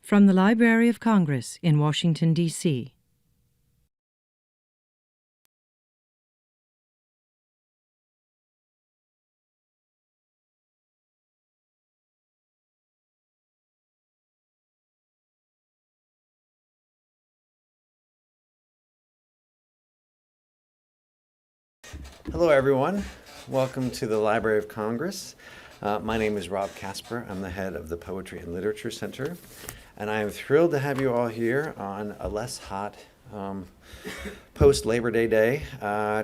From the Library of Congress in Washington, D.C. Hello, everyone. Welcome to the Library of Congress. My name is Rob Casper. I'm the head of the Poetry and Literature Center, and I am thrilled to have you all here on a less hot post-Labor Day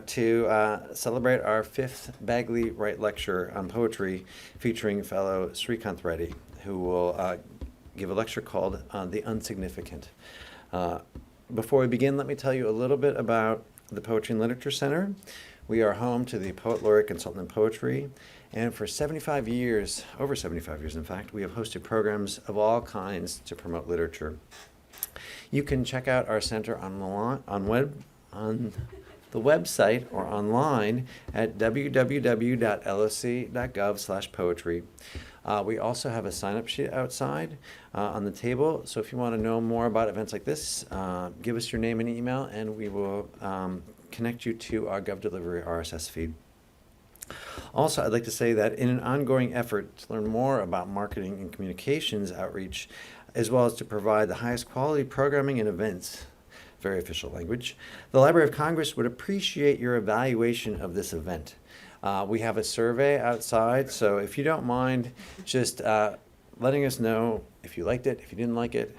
to celebrate our fifth Bagley Wright Lecture on Poetry featuring fellow Srikanth Reddy, who will give a lecture called The Unsignificant. Before we begin, let me tell you a little bit about the Poetry and Literature Center. We are home to the Poet Laureate Consultant in Poetry, and for 75 years, over 75 years in fact, we have hosted programs of all kinds to promote literature. You can check out our center on the website or online at www.loc.gov/poetry. We also have a sign-up sheet outside on the table, so if you want to know more about events like this, give us your name and email, and we will connect you to our GovDelivery RSS feed. Also, I'd like to say that in an ongoing effort to learn more about marketing and communications outreach, as well as to provide the highest quality programming and events, very official language, the Library of Congress would appreciate your evaluation of this event. We have a survey outside, so if you don't mind just letting us know if you liked it, if you didn't like it,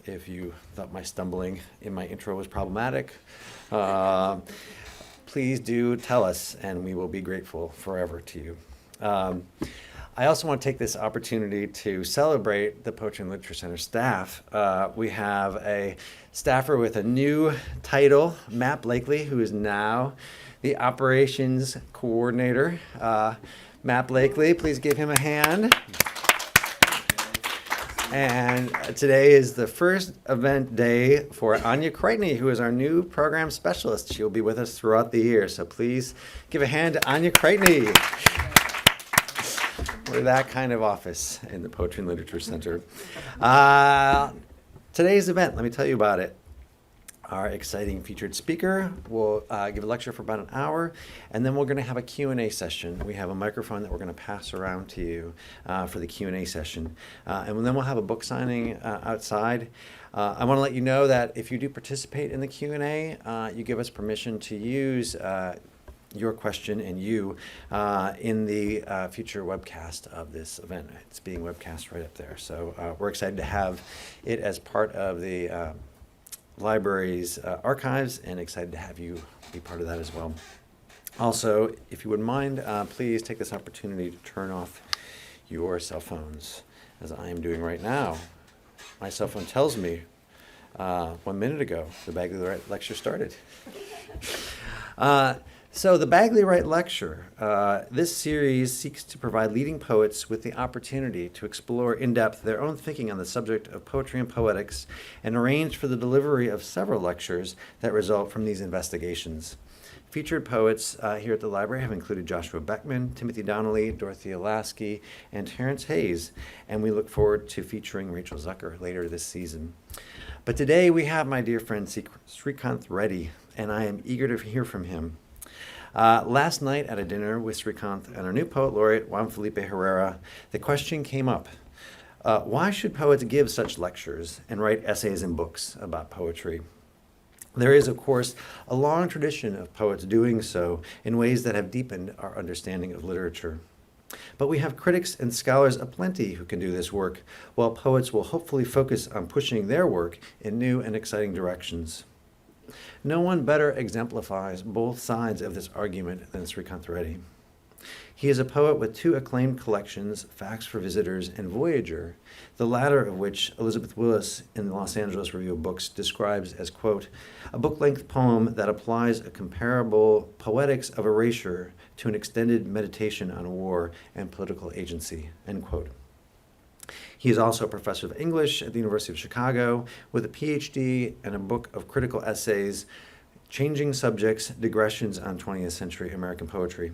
if you thought my stumbling in my intro was problematic, please do tell us, and we will be grateful forever to you. I also want to take this opportunity to celebrate the Poetry and Literature Center staff. We have a staffer with a new title, Matt Blakely, who is now the operations coordinator. Matt Blakely, please give him a hand. And today is the first event day for Anya Kreitney, who is our new program specialist. She'll be with us throughout the year, so please give a hand to Anya Kreitney. We're that kind of office in the Poetry and Literature Center. Today's event, let me tell you about it. Our exciting featured speaker will give a lecture for about an hour, and then we're going to have a Q&A session. We have a microphone that we're going to pass around to you for the Q&A session. And then we'll have a book signing outside. I want to let you know that if you do participate in the Q&A, you give us permission to use your question and you in the future webcast of this event. It's being webcast right up there. So we're excited to have it as part of the library's archives, and excited to have you be part of that as well. Also, if you wouldn't mind, please take this opportunity to turn off your cell phones, as I am doing right now. My cell phone tells me 1 minute ago the Bagley Wright Lecture started. So the Bagley Wright Lecture, this series seeks to provide leading poets with the opportunity to explore in depth their own thinking on the subject of poetry and poetics, and arrange for the delivery of several lectures that result from these investigations. Featured poets here at the library have included Joshua Beckman, Timothy Donnelly, Dorothea Lasky, and Terrence Hayes, and we look forward to featuring Rachel Zucker later this season. But today we have my dear friend Srikanth Reddy, and I am eager to hear from him. Last night at a dinner with Srikanth and our new poet laureate, Juan Felipe Herrera, the question came up, why should poets give such lectures and write essays and books about poetry? There is, of course, a long tradition of poets doing so in ways that have deepened our understanding of literature. But we have critics and scholars aplenty who can do this work, while poets will hopefully focus on pushing their work in new and exciting directions. No one better exemplifies both sides of this argument than Srikanth Reddy. He is a poet with two acclaimed collections, Facts for Visitors and Voyager, the latter of which Elizabeth Willis in the Los Angeles Review of Books describes as, quote, a book-length poem that applies a comparable poetics of erasure to an extended meditation on war and political agency, end quote. He is also a professor of English at the University of Chicago with a PhD and a book of critical essays, Changing Subjects, Digressions on 20th Century American Poetry.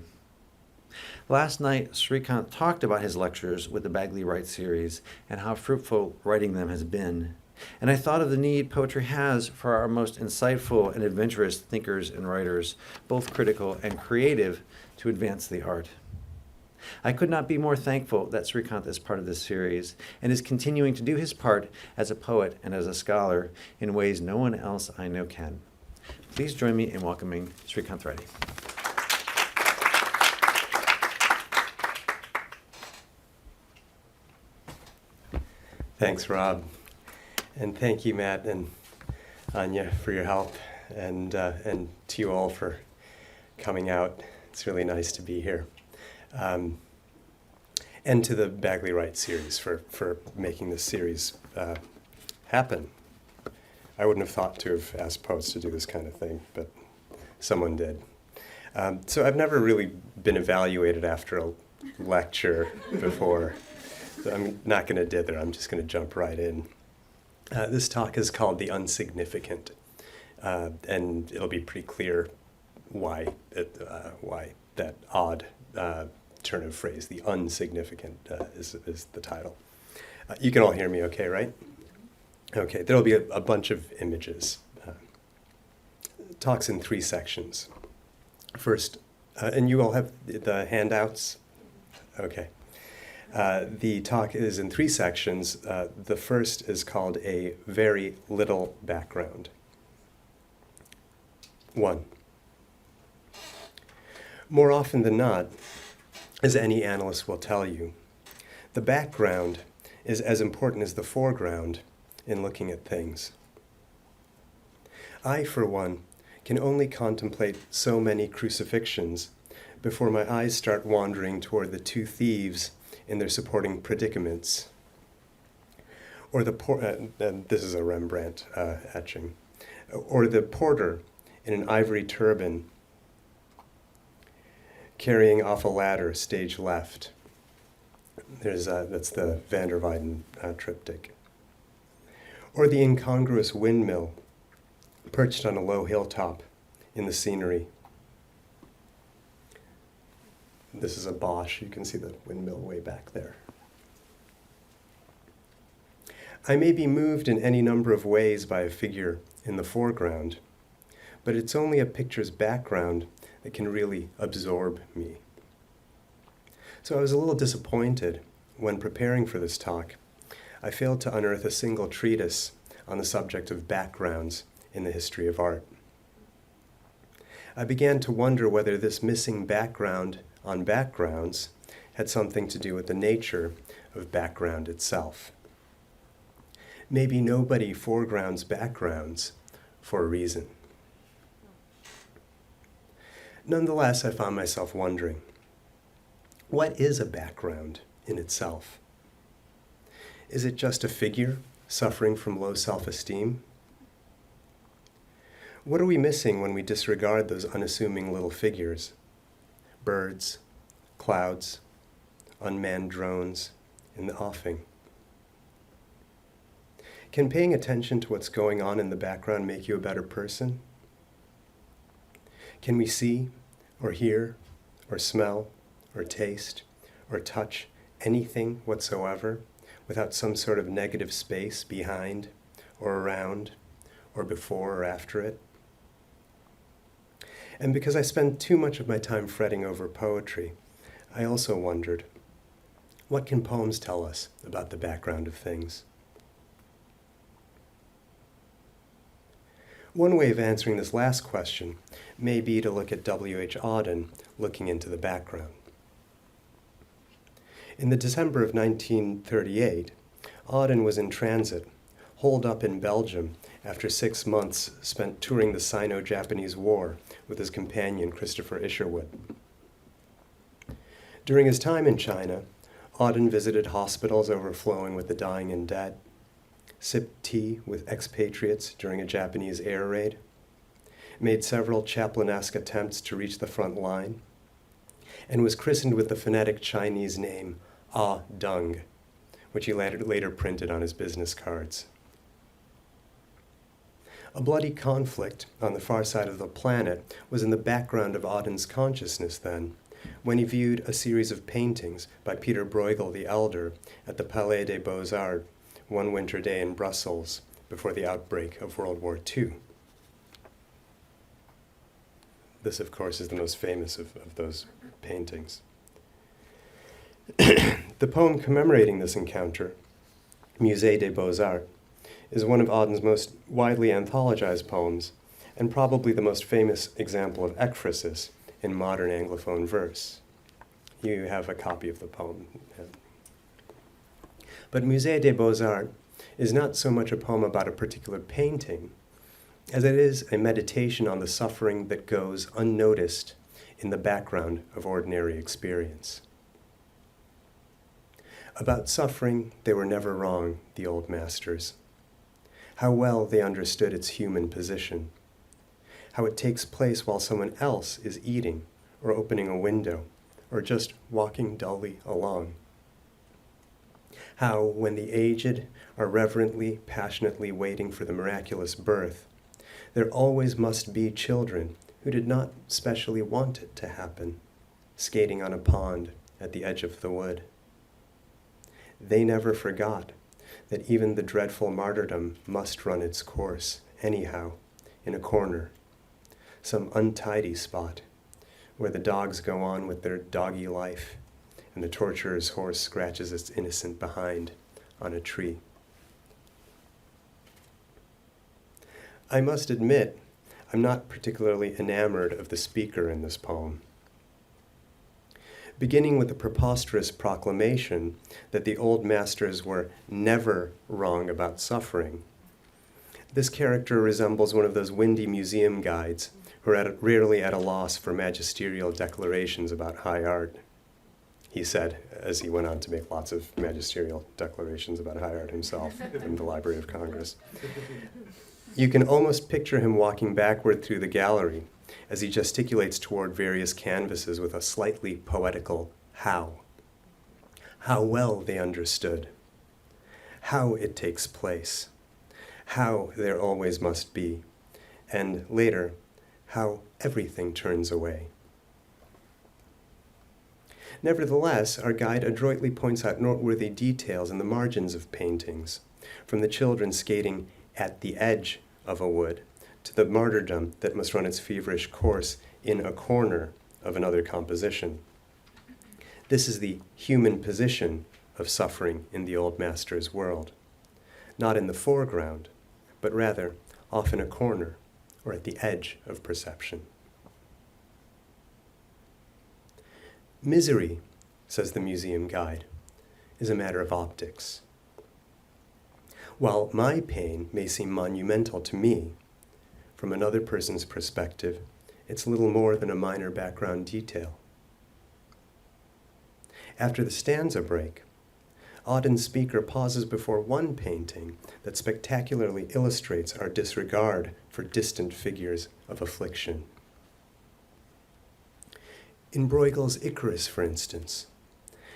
Last night, Srikanth talked about his lectures with the Bagley Wright series and how fruitful writing them has been. And I thought of the need poetry has for our most insightful and adventurous thinkers and writers, both critical and creative, to advance the art. I could not be more thankful that Srikanth is part of this series and is continuing to do his part as a poet and as a scholar in ways no one else I know can. Please join me in welcoming Srikanth Reddy. Thanks, Rob. And thank you, Matt and Anya, for your help, and to you all for coming out. It's really nice to be here. And to the Bagley Wright series for making this series happen. I wouldn't have thought to have asked poets to do this kind of thing, but someone did. So I've never really been evaluated after a lecture before. So I'm not going to dither, I'm just going to jump right in. This talk is called The Unsignificant, and it'll be pretty clear why that odd turn of phrase, the unsignificant, is the title. You can all hear me okay, right? Okay, there'll be a bunch of images. Talk's in 3 sections. First, and you all have the handouts? Okay. The talk is in 3 sections. The first is called A Very Little Background. 1. More often than not, as any analyst will tell you, the background is as important as the foreground in looking at things. I, for one, can only contemplate so many crucifixions before my eyes start wandering toward the 2 thieves in their supporting predicaments, or this is a Rembrandt etching, or the porter in an ivory turban carrying off a ladder, stage left. That's the Van der Weyden triptych. Or the incongruous windmill perched on a low hilltop in the scenery. This is a Bosch. You can see the windmill way back there. I may be moved in any number of ways by a figure in the foreground, but it's only a picture's background that can really absorb me. So I was a little disappointed when preparing for this talk. I failed to unearth a single treatise on the subject of backgrounds in the history of art. I began to wonder whether this missing background on backgrounds had something to do with the nature of background itself. Maybe nobody foregrounds backgrounds for a reason. Nonetheless, I found myself wondering, what is a background in itself? Is it just a figure suffering from low self-esteem? What are we missing when we disregard those unassuming little figures? Birds, clouds, unmanned drones in the offing. Can paying attention to what's going on in the background make you a better person? Can we see, or hear, or smell, or taste, or touch anything whatsoever without some sort of negative space behind, or around, or before or after it? And because I spend too much of my time fretting over poetry, I also wondered, what can poems tell us about the background of things? One way of answering this last question may be to look at W.H. Auden looking into the background. In the December of 1938, Auden was in transit, holed up in Belgium after 6 months spent touring the Sino-Japanese War with his companion Christopher Isherwood. During his time in China, Auden visited hospitals overflowing with the dying and dead, sipped tea with expatriates during a Japanese air raid, made several Chaplin-esque attempts to reach the front line, and was christened with the phonetic Chinese name Ah Dung, which he later printed on his business cards. A bloody conflict on the far side of the planet was in the background of Auden's consciousness then, when he viewed a series of paintings by Peter Bruegel the Elder at the Palais des Beaux-Arts one winter day in Brussels before the outbreak of World War II. This, of course, is the most famous of those paintings. The poem commemorating this encounter, Musée des Beaux-Arts, is one of Auden's most widely anthologized poems and probably the most famous example of ekphrasis in modern Anglophone verse. You have a copy of the poem. But Musée des Beaux-Arts is not so much a poem about a particular painting as it is a meditation on the suffering that goes unnoticed in the background of ordinary experience. About suffering, they were never wrong, the old masters. How well they understood its human position, how it takes place while someone else is eating or opening a window or just walking dully along. How, when the aged are reverently, passionately waiting for the miraculous birth, there always must be children who did not specially want it to happen, skating on a pond at the edge of the wood. They never forgot that even the dreadful martyrdom must run its course, anyhow, in a corner, some untidy spot, where the dogs go on with their doggy life, and the torturer's horse scratches its innocent behind on a tree. I must admit, I'm not particularly enamored of the speaker in this poem. Beginning with the preposterous proclamation that the old masters were never wrong about suffering, this character resembles one of those windy museum guides who are rarely at a loss for magisterial declarations about high art. He said, as he went on to make lots of magisterial declarations about high art himself in the Library of Congress. You can almost picture him walking backward through the gallery as he gesticulates toward various canvases with a slightly poetical how. How well they understood. How it takes place. How there always must be. And later, how everything turns away. Nevertheless, our guide adroitly points out noteworthy details in the margins of paintings, from the children skating at the edge of a wood to the martyrdom that must run its feverish course in a corner of another composition. This is the human position of suffering in the old master's world, not in the foreground, but rather off in a corner or at the edge of perception. Misery, says the museum guide, is a matter of optics. While my pain may seem monumental to me, from another person's perspective, it's little more than a minor background detail. After the stanza break, Auden's speaker pauses before one painting that spectacularly illustrates our disregard for distant figures of affliction. In Bruegel's Icarus, for instance,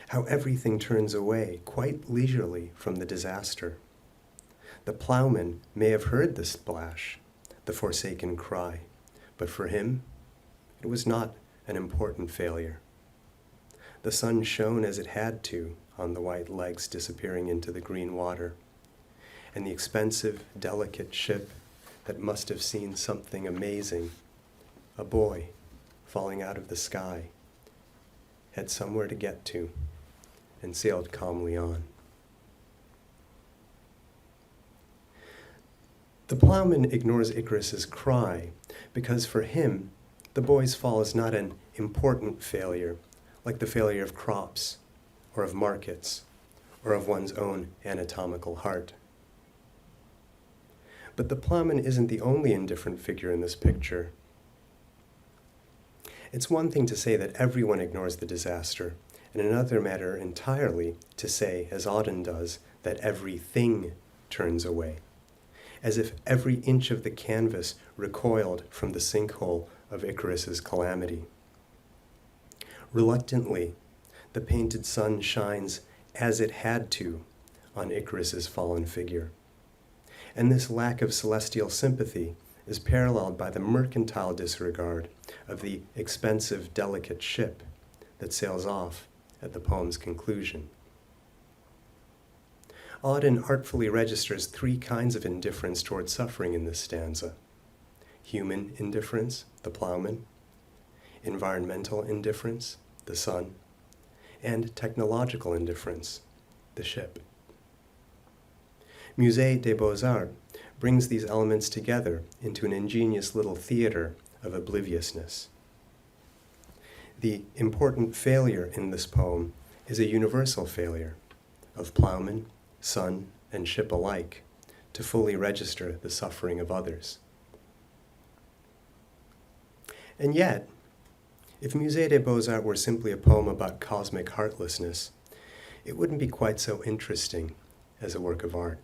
how everything turns away quite leisurely from the disaster. The plowman may have heard the splash, the forsaken cry, but for him, it was not an important failure. The sun shone as it had to on the white legs disappearing into the green water, and the expensive, delicate ship that must have seen something amazing, a boy falling out of the sky, had somewhere to get to and sailed calmly on. The plowman ignores Icarus's cry because for him, the boy's fall is not an important failure, like the failure of crops, or of markets, or of one's own anatomical heart. But the plowman isn't the only indifferent figure in this picture. It's one thing to say that everyone ignores the disaster, and another matter entirely to say, as Auden does, that everything turns away, as if every inch of the canvas recoiled from the sinkhole of Icarus's calamity. Reluctantly, the painted sun shines as it had to on Icarus's fallen figure. And this lack of celestial sympathy is paralleled by the mercantile disregard of the expensive, delicate ship that sails off at the poem's conclusion. Auden artfully registers three kinds of indifference toward suffering in this stanza: human indifference, the plowman; environmental indifference, the sun; and technological indifference, the ship. Musée des Beaux-Arts brings these elements together into an ingenious little theater of obliviousness. The important failure in this poem is a universal failure of plowman, sun, and ship alike to fully register the suffering of others. And yet, if Musée des Beaux-Arts were simply a poem about cosmic heartlessness, it wouldn't be quite so interesting as a work of art.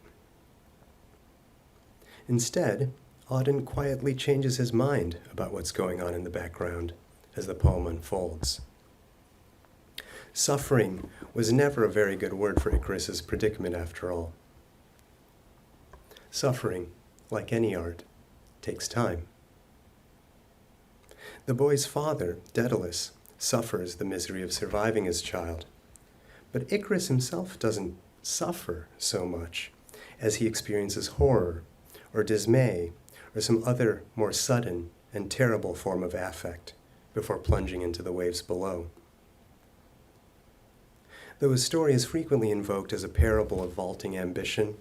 Instead, Auden quietly changes his mind about what's going on in the background as the poem unfolds. Suffering was never a very good word for Icarus's predicament, after all. Suffering, like any art, takes time. The boy's father, Daedalus, suffers the misery of surviving his child, but Icarus himself doesn't suffer so much as he experiences horror or dismay or some other more sudden and terrible form of affect before plunging into the waves below. Though his story is frequently invoked as a parable of vaulting ambition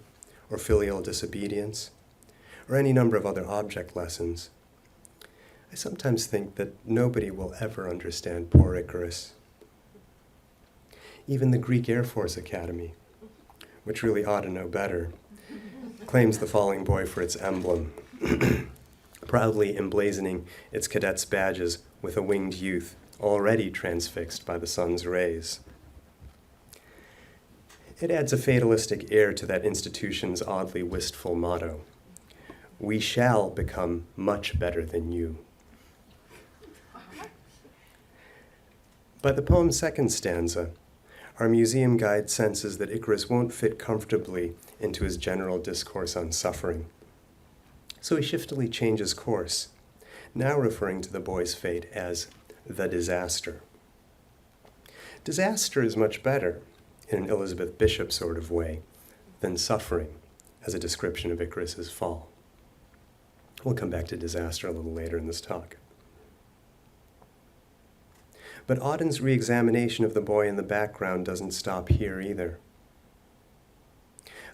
or filial disobedience or any number of other object lessons, I sometimes think that nobody will ever understand poor Icarus. Even the Greek Air Force Academy, which really ought to know better, claims the falling boy for its emblem, proudly emblazoning its cadets' badges with a winged youth already transfixed by the sun's rays. It adds a fatalistic air to that institution's oddly wistful motto: "We shall become much better than you." By the poem's second stanza, our museum guide senses that Icarus won't fit comfortably into his general discourse on suffering. So he shiftily changes course, now referring to the boy's fate as the disaster. Disaster is much better, in an Elizabeth Bishop sort of way, than suffering as a description of Icarus's fall. We'll come back to disaster a little later in this talk. But Auden's re-examination of the boy in the background doesn't stop here either.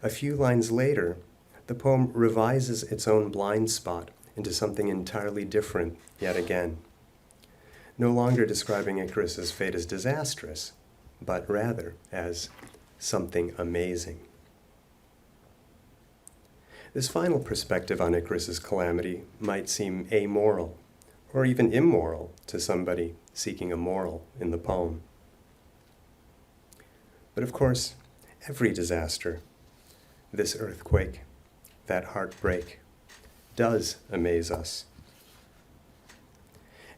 A few lines later, the poem revises its own blind spot into something entirely different yet again, no longer describing Icarus's fate as disastrous, but rather as something amazing. This final perspective on Icarus's calamity might seem amoral, or even immoral to somebody seeking a moral in the poem. But of course, every disaster, this earthquake, that heartbreak, does amaze us.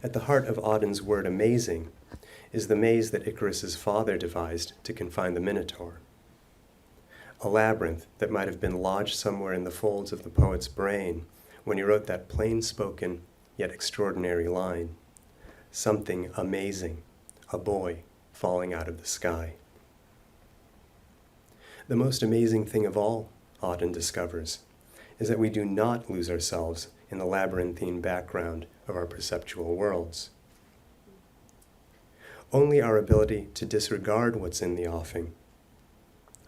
At the heart of Auden's word amazing is the maze that Icarus's father devised to confine the Minotaur, a labyrinth that might have been lodged somewhere in the folds of the poet's brain when he wrote that plain-spoken yet extraordinary line: "Something amazing, a boy falling out of the sky." The most amazing thing of all, Auden discovers, is that we do not lose ourselves in the labyrinthine background of our perceptual worlds. Only our ability to disregard what's in the offing,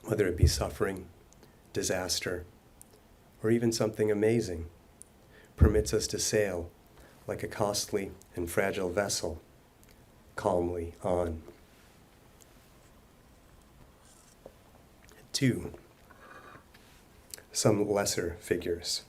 whether it be suffering, disaster, or even something amazing, permits us to sail like a costly and fragile vessel, calmly on. 2. Some lesser figures.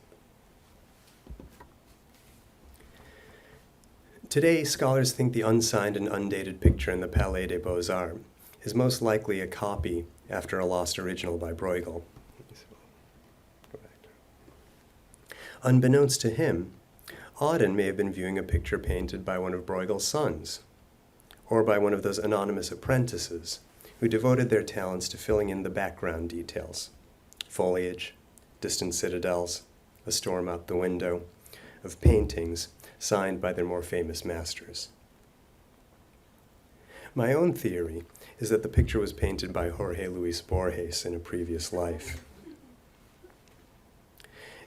Today, scholars think the unsigned and undated picture in the Palais des Beaux-Arts is most likely a copy after a lost original by Bruegel. Unbeknownst to him, Auden may have been viewing a picture painted by one of Bruegel's sons, or by one of those anonymous apprentices who devoted their talents to filling in the background details: foliage, distant citadels, a storm out the window, of paintings signed by their more famous masters. My own theory is that the picture was painted by Jorge Luis Borges in a previous life.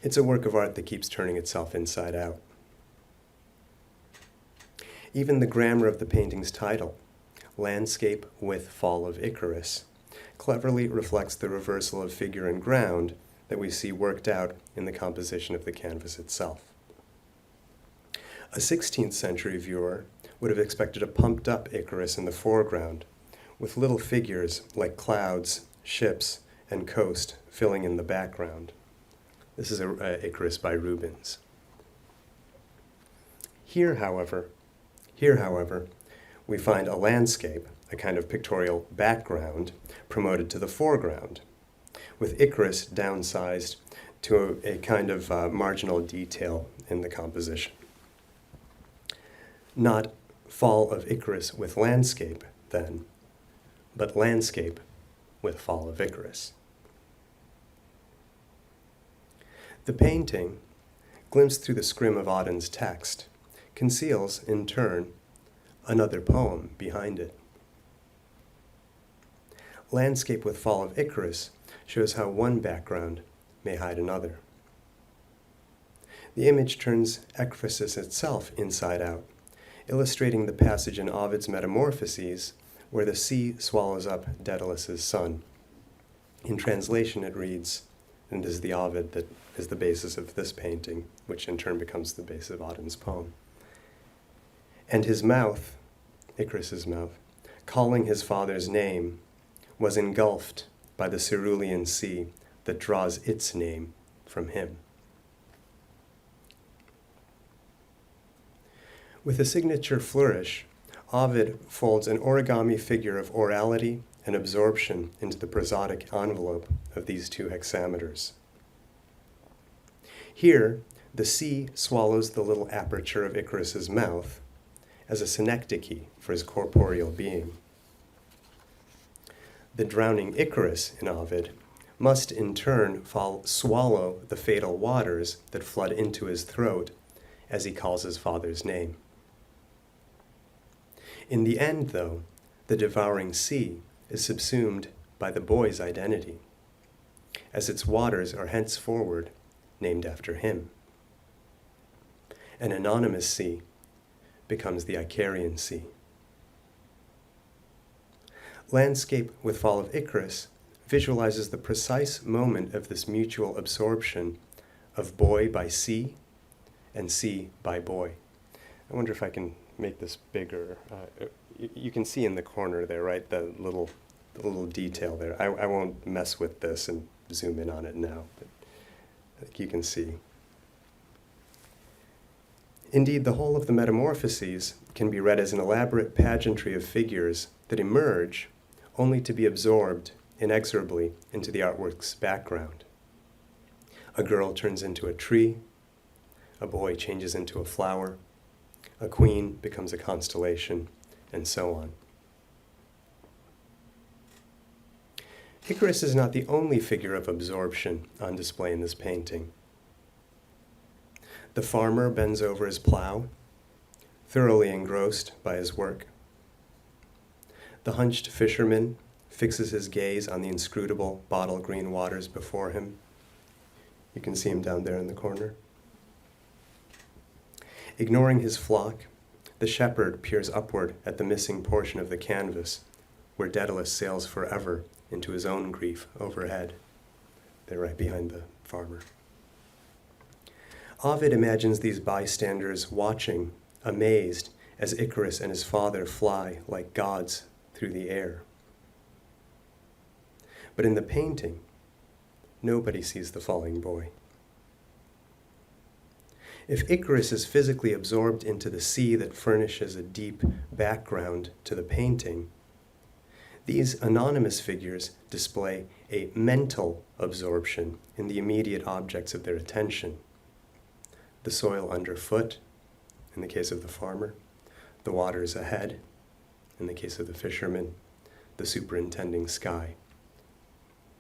It's a work of art that keeps turning itself inside out. Even the grammar of the painting's title, Landscape with Fall of Icarus, cleverly reflects the reversal of figure and ground that we see worked out in the composition of the canvas itself. A 16th century viewer would have expected a pumped-up Icarus in the foreground, with little figures like clouds, ships, and coast filling in the background. This is Icarus by Rubens. Here, however, we find a landscape, a kind of pictorial background, promoted to the foreground, with Icarus downsized to a kind of marginal detail in the composition. Not fall of Icarus with landscape, then, but landscape with fall of Icarus. The painting, glimpsed through the scrim of Auden's text, conceals, in turn, another poem behind it. Landscape with Fall of Icarus shows how one background may hide another. The image turns ekphrasis itself inside out, illustrating the passage in Ovid's Metamorphoses where the sea swallows up Daedalus's son. In translation it reads, and this is the Ovid that is the basis of this painting, which in turn becomes the basis of Auden's poem. And his mouth, Icarus's mouth, calling his father's name, was engulfed by the cerulean sea that draws its name from him. With a signature flourish, Ovid folds an origami figure of orality and absorption into the prosodic envelope of these two hexameters. Here, the sea swallows the little aperture of Icarus's mouth as a synecdoche for his corporeal being. The drowning Icarus in Ovid must in turn swallow the fatal waters that flood into his throat as he calls his father's name. In the end, though, the devouring sea is subsumed by the boy's identity, as its waters are henceforward named after him. An anonymous sea becomes the Icarian Sea. Landscape with Fall of Icarus visualizes the precise moment of this mutual absorption of boy by sea and sea by boy. I wonder if I can make this bigger. You can see in the corner there, right, the little detail there. I won't mess with this and zoom in on it now, but I think you can see. Indeed, the whole of the Metamorphoses can be read as an elaborate pageantry of figures that emerge only to be absorbed inexorably into the artwork's background. A girl turns into a tree, a boy changes into a flower, a queen becomes a constellation, and so on. Icarus is not the only figure of absorption on display in this painting. The farmer bends over his plow, thoroughly engrossed by his work. The hunched fisherman fixes his gaze on the inscrutable bottle green waters before him. You can see him down there in the corner. Ignoring his flock, the shepherd peers upward at the missing portion of the canvas where Daedalus sails forever into his own grief overhead. They're right behind the farmer. Ovid imagines these bystanders watching, amazed, as Icarus and his father fly like gods through the air. But in the painting, nobody sees the falling boy. If Icarus is physically absorbed into the sea that furnishes a deep background to the painting, these anonymous figures display a mental absorption in the immediate objects of their attention. The soil underfoot, in the case of the farmer, the waters ahead, in the case of the fisherman, the superintending sky,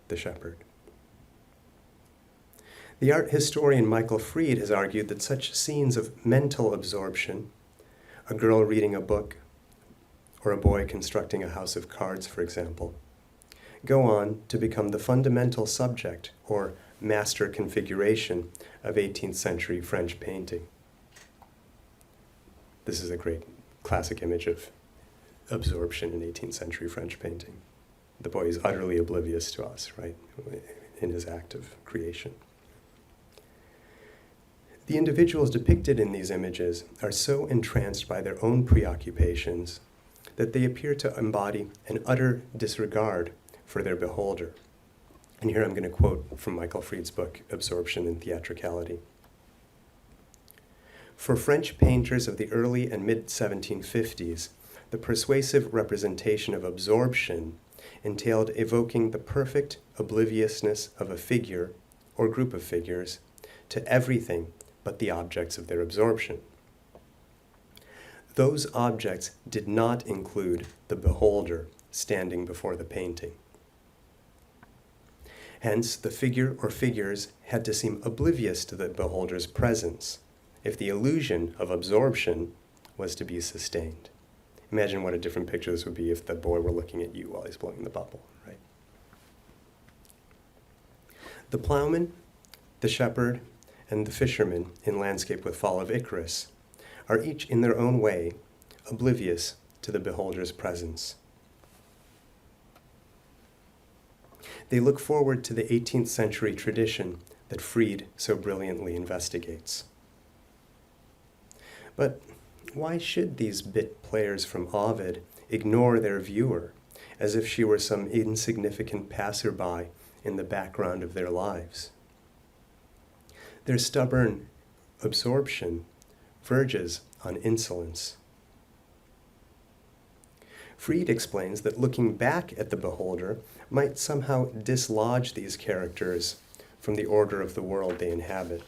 the shepherd. The art historian Michael Fried has argued that such scenes of mental absorption, a girl reading a book, or a boy constructing a house of cards, for example, go on to become the fundamental subject or master configuration of 18th century French painting. This is a great classic image of absorption in 18th century French painting. The boy is utterly oblivious to us, right, in his act of creation. The individuals depicted in these images are so entranced by their own preoccupations that they appear to embody an utter disregard for their beholder. And here I'm going to quote from Michael Fried's book, Absorption and Theatricality. For French painters of the early and mid-1750s, the persuasive representation of absorption entailed evoking the perfect obliviousness of a figure or group of figures to everything but the objects of their absorption. Those objects did not include the beholder standing before the painting. Hence, the figure or figures had to seem oblivious to the beholder's presence if the illusion of absorption was to be sustained. Imagine what a different picture this would be if the boy were looking at you while he's blowing the bubble, right? The plowman, the shepherd, and the fisherman in Landscape with Fall of Icarus are each in their own way oblivious to the beholder's presence. They look forward to the 18th century tradition that Fried so brilliantly investigates. But why should these bit players from Ovid ignore their viewer as if she were some insignificant passerby in the background of their lives? Their stubborn absorption verges on insolence. Fried explains that looking back at the beholder might somehow dislodge these characters from the order of the world they inhabit.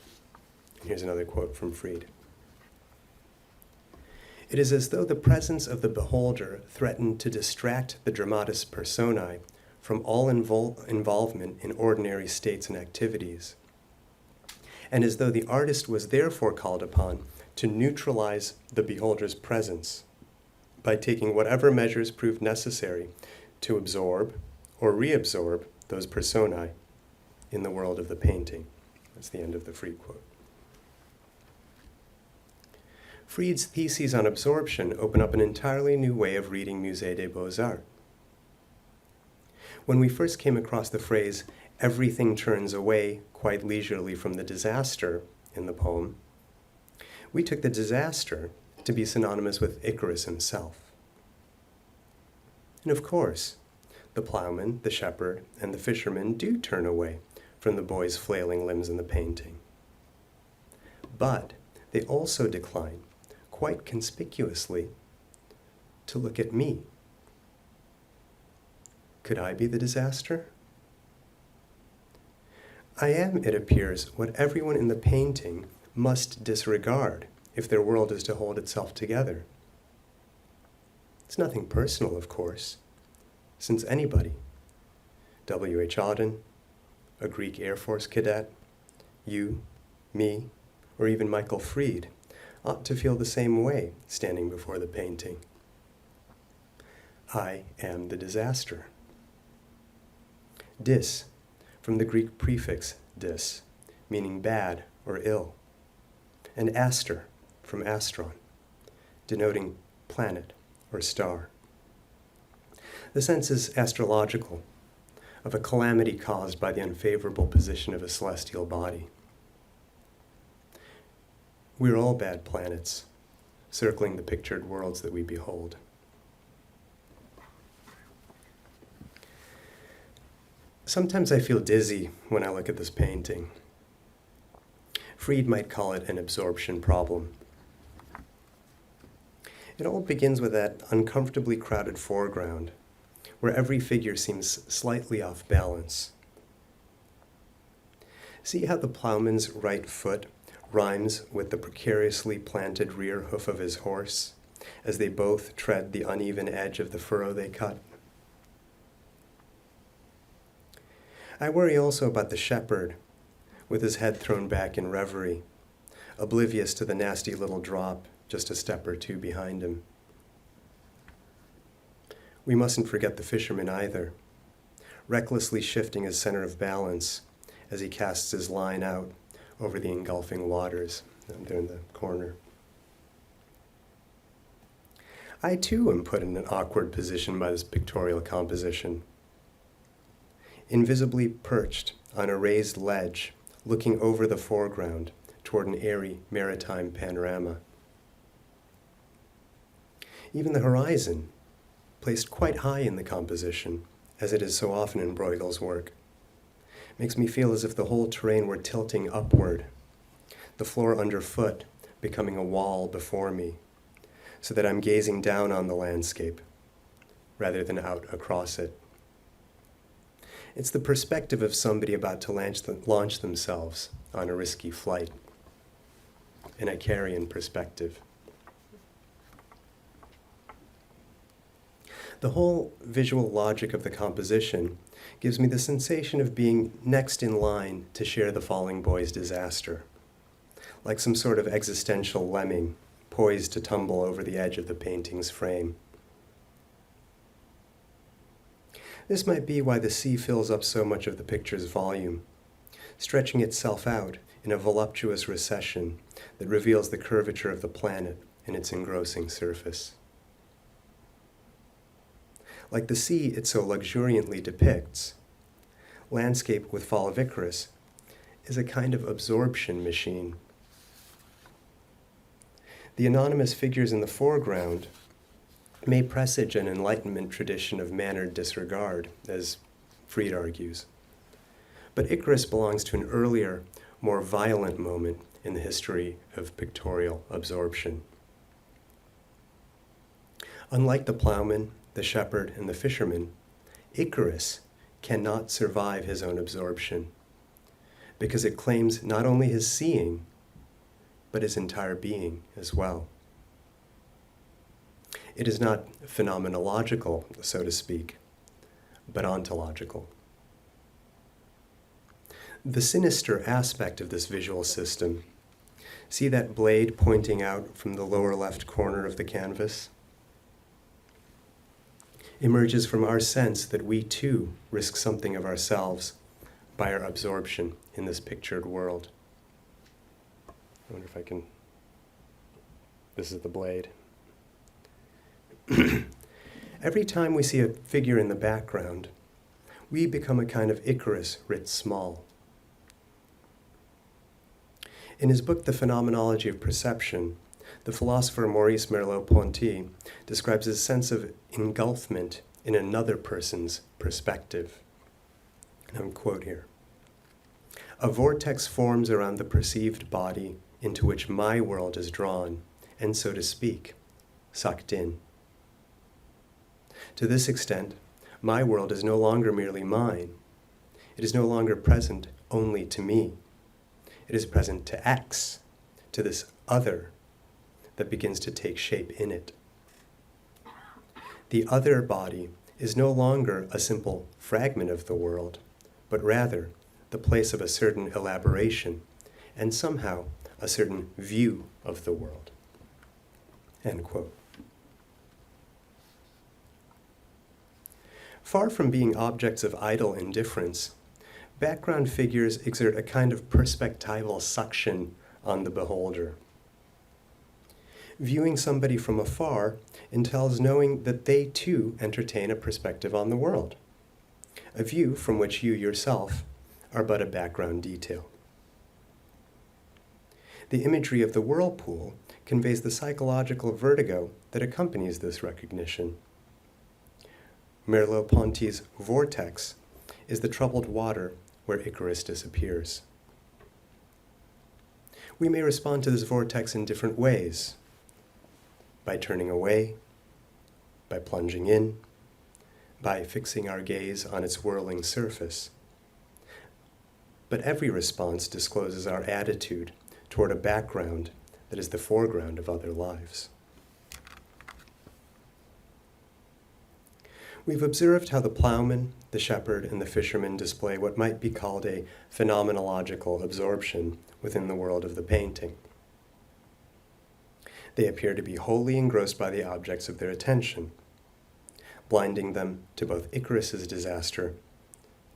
And here's another quote from Fried. It is as though the presence of the beholder threatened to distract the dramatis personae from all involvement in ordinary states and activities, and as though the artist was therefore called upon to neutralize the beholder's presence by taking whatever measures proved necessary to absorb or reabsorb those personae in the world of the painting. That's the end of the Fried quote. Fried's theses on absorption open up an entirely new way of reading Musée des Beaux-Arts. When we first came across the phrase, "everything turns away quite leisurely from the disaster" in the poem, we took the disaster to be synonymous with Icarus himself. And of course, the plowman, the shepherd, and the fisherman do turn away from the boy's flailing limbs in the painting. But they also decline, quite conspicuously, to look at me. Could I be the disaster? I am, it appears, what everyone in the painting must disregard if their world is to hold itself together. It's nothing personal, of course, since anybody, W.H. Auden, a Greek Air Force cadet, you, me, or even Michael Fried, ought to feel the same way standing before the painting. I am the disaster. Dis, from the Greek prefix dis, meaning bad or ill, and aster, from astron, denoting planet or star. The sense is astrological, of a calamity caused by the unfavorable position of a celestial body. We're all bad planets, circling the pictured worlds that we behold. Sometimes I feel dizzy when I look at this painting. Fried might call it an absorption problem. It all begins with that uncomfortably crowded foreground, where every figure seems slightly off balance. See how the plowman's right foot rhymes with the precariously planted rear hoof of his horse, as they both tread the uneven edge of the furrow they cut? I worry also about the shepherd, with his head thrown back in reverie, oblivious to the nasty little drop just a step or two behind him. We mustn't forget the fisherman either, recklessly shifting his center of balance as he casts his line out over the engulfing waters there in the corner. I too am put in an awkward position by this pictorial composition. Invisibly perched on a raised ledge, looking over the foreground toward an airy maritime panorama. Even the horizon, placed quite high in the composition, as it is so often in Bruegel's work, makes me feel as if the whole terrain were tilting upward, the floor underfoot becoming a wall before me, so that I'm gazing down on the landscape rather than out across it. It's the perspective of somebody about to launch themselves on a risky flight, an Icarian perspective. The whole visual logic of the composition gives me the sensation of being next in line to share the falling boy's disaster, like some sort of existential lemming poised to tumble over the edge of the painting's frame. This might be why the sea fills up so much of the picture's volume, stretching itself out in a voluptuous recession that reveals the curvature of the planet in its engrossing surface. Like the sea it so luxuriantly depicts, landscape with Fall of Icarus is a kind of absorption machine. The anonymous figures in the foreground may presage an Enlightenment tradition of mannered disregard, as Freed argues. But Icarus belongs to an earlier, more violent moment in the history of pictorial absorption. Unlike the plowman, the shepherd, and the fisherman, Icarus cannot survive his own absorption, because it claims not only his seeing, but his entire being as well. It is not phenomenological, so to speak, but ontological. The sinister aspect of this visual system, see that blade pointing out from the lower left corner of the canvas? Emerges from our sense that we too risk something of ourselves by our absorption in this pictured world. I wonder if I can, this is the blade. Every time we see a figure in the background, we become a kind of Icarus writ small. In his book, The Phenomenology of Perception, the philosopher Maurice Merleau-Ponty describes his sense of engulfment in another person's perspective. And I'm quote here. A vortex forms around the perceived body into which my world is drawn, and so to speak, sucked in. To this extent, my world is no longer merely mine. It is no longer present only to me. It is present to X, to this other that begins to take shape in it. The other body is no longer a simple fragment of the world, but rather the place of a certain elaboration and somehow a certain view of the world. End quote. Far from being objects of idle indifference, background figures exert a kind of perspectival suction on the beholder. Viewing somebody from afar entails knowing that they too entertain a perspective on the world, a view from which you yourself are but a background detail. The imagery of the whirlpool conveys the psychological vertigo that accompanies this recognition. Merleau-Ponty's vortex is the troubled water where Icarus disappears. We may respond to this vortex in different ways, by turning away, by plunging in, by fixing our gaze on its whirling surface. But every response discloses our attitude toward a background that is the foreground of other lives. We've observed how the plowman, the shepherd, and the fisherman display what might be called a phenomenological absorption within the world of the painting. They appear to be wholly engrossed by the objects of their attention, blinding them to both Icarus's disaster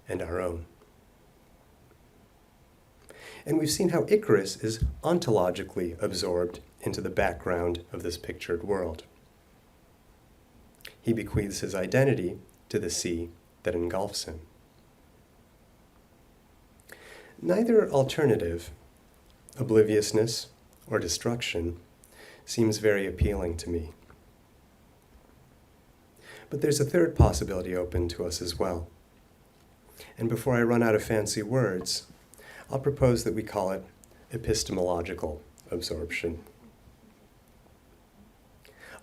and our own. And we've seen how Icarus is ontologically absorbed into the background of this pictured world. He bequeaths his identity to the sea that engulfs him. Neither alternative, obliviousness or destruction, seems very appealing to me. But there's a third possibility open to us as well. And before I run out of fancy words, I'll propose that we call it epistemological absorption.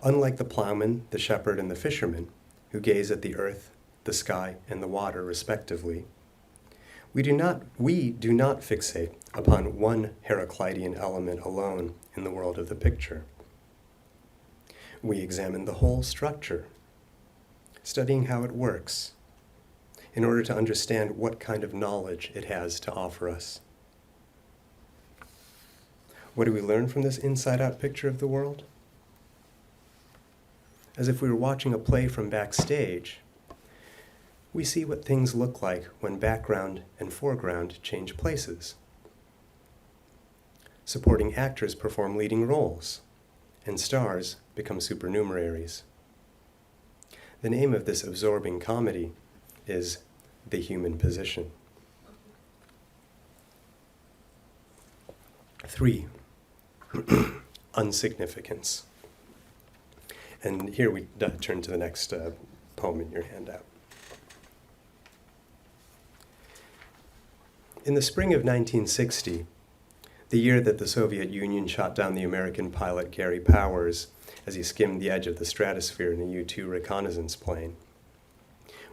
Unlike the plowman, the shepherd, and the fisherman, who gaze at the earth, the sky, and the water respectively, we do not fixate upon one Heraclitean element alone in the world of the picture. We examine the whole structure, studying how it works, in order to understand what kind of knowledge it has to offer us. What do we learn from this inside-out picture of the world? As if we were watching a play from backstage, we see what things look like when background and foreground change places. Supporting actors perform leading roles, and stars become supernumeraries. The name of this absorbing comedy is The Human Position. 3. Unsignificance. And here we turn to the next poem in your handout. In the spring of 1960, the year that the Soviet Union shot down the American pilot Gary Powers as he skimmed the edge of the stratosphere in a U-2 reconnaissance plane,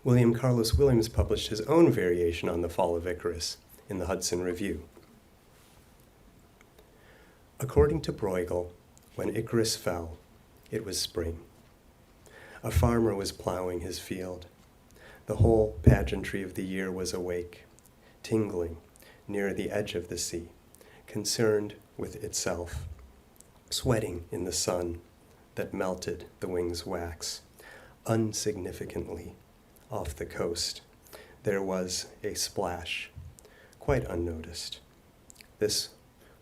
William Carlos Williams published his own variation on the fall of Icarus in the Hudson Review. According to Bruegel, when Icarus fell, it was spring. A farmer was plowing his field. The whole pageantry of the year was awake, tingling near the edge of the sea, concerned with itself, sweating in the sun that melted the wing's wax. Unsignificantly, off the coast, there was a splash, quite unnoticed. This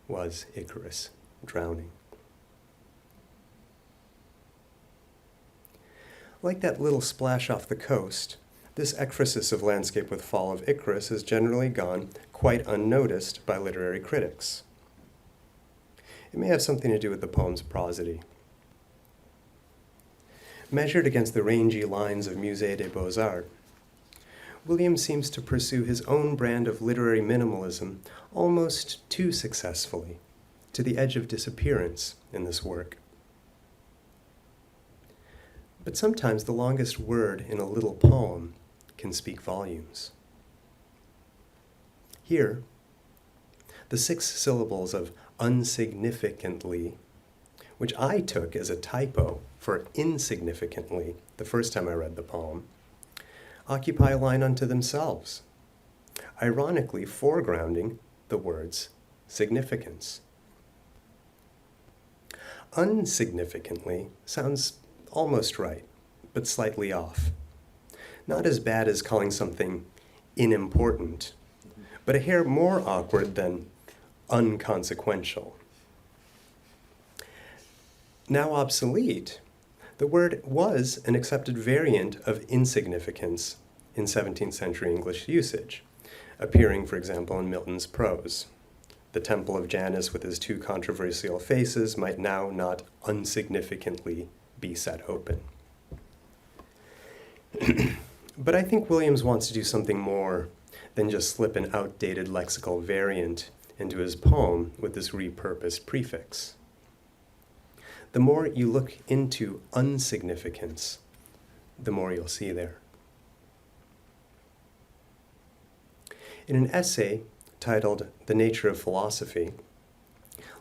was Icarus drowning. Like that little splash off the coast, this ekphrasis of landscape with fall of Icarus has generally gone quite unnoticed by literary critics. It may have something to do with the poem's prosody. Measured against the rangy lines of Musée des Beaux-Arts, Williams seems to pursue his own brand of literary minimalism almost too successfully, to the edge of disappearance in this work. But sometimes the longest word in a little poem can speak volumes. Here, the 6 syllables of unsignificantly, which I took as a typo for insignificantly the first time I read the poem, occupy a line unto themselves, ironically foregrounding the word's significance. Unsignificantly sounds almost right, but slightly off. Not as bad as calling something inimportant, but a hair more awkward than unconsequential. Now obsolete, the word was an accepted variant of insignificance in 17th century English usage, appearing, for example, in Milton's prose. The temple of Janus with his 2 controversial faces might now not unsignificantly be set open. But I think Williams wants to do something more than just slip an outdated lexical variant into his poem with this repurposed prefix. The more you look into unsignificance, the more you'll see there. In an essay titled The Nature of Philosophy,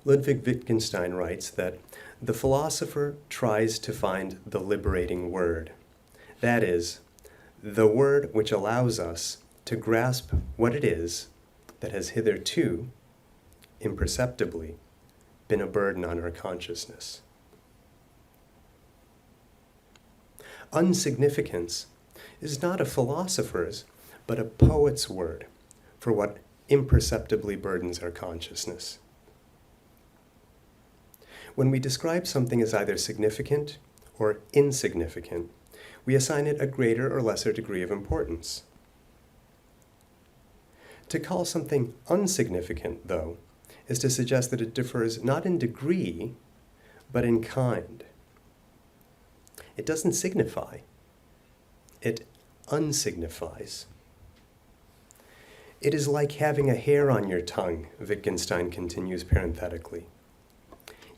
Ludwig Wittgenstein writes that the philosopher tries to find the liberating word. That is, the word which allows us to grasp what it is that has hitherto, imperceptibly, been a burden on our consciousness. Unsignificance is not a philosopher's, but a poet's word for what imperceptibly burdens our consciousness. When we describe something as either significant or insignificant, we assign it a greater or lesser degree of importance. To call something unsignificant, though, is to suggest that it differs not in degree, but in kind. It doesn't signify. It unsignifies. It is like having a hair on your tongue, Wittgenstein continues parenthetically.